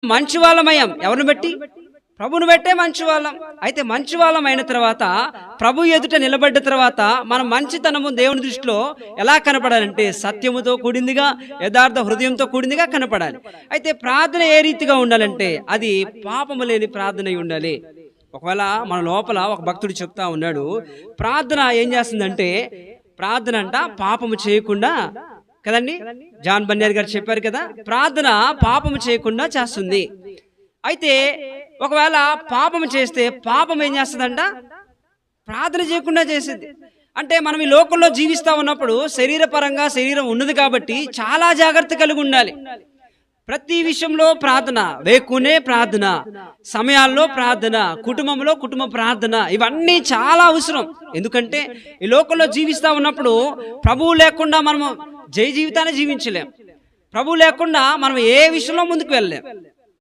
మంచి వాళ్ళమయ్యాం. ఎవరిని బట్టి? ప్రభుని బట్టే మంచి వాళ్ళం. అయితే మంచి వాళ్ళం అయిన తర్వాత ప్రభు ఎదుట నిలబడ్డ తర్వాత మన మంచితనము దేవుని దృష్టిలో ఎలా కనపడాలంటే సత్యముతో కూడిందిగా, యథార్థ హృదయంతో కూడిందిగా కనపడాలి. అయితే ప్రార్థన ఏ రీతిగా ఉండాలంటే అది పాపము లేని ప్రార్థన అయి ఉండాలి. ఒకవేళ మన లోపల ఒక భక్తుడు చెప్తా ఉన్నాడు, ప్రార్థన ఏం చేస్తుందంటే ప్రార్థన అంట పాపము చేయకుండా కదండి. జాన్ బన్యార్ గారు చెప్పారు కదా, ప్రార్థన పాపము చేయకుండా చేస్తుంది. అయితే ఒకవేళ పాపము చేస్తే పాపం ఏం చేస్తుందంట? ప్రార్థన చేయకుండా చేసేది. అంటే మనం ఈ లోకంలో జీవిస్తూ ఉన్నప్పుడు శరీరపరంగా శరీరం ఉన్నది కాబట్టి చాలా జాగ్రత్త కలిగి ఉండాలి. ప్రతి విషయంలో ప్రార్థన, వేకునే ప్రార్థన, సమయాల్లో ప్రార్థన, కుటుంబంలో కుటుంబ ప్రార్థన, ఇవన్నీ చాలా అవసరం. ఎందుకంటే ఈ లోకంలో జీవిస్తూ ఉన్నప్పుడు ప్రభువు లేకుండా మనము జయ జీవితాన్ని జీవించలేం. ప్రభు లేకుండా మనం ఏ విషయంలో ముందుకు వెళ్ళలేం.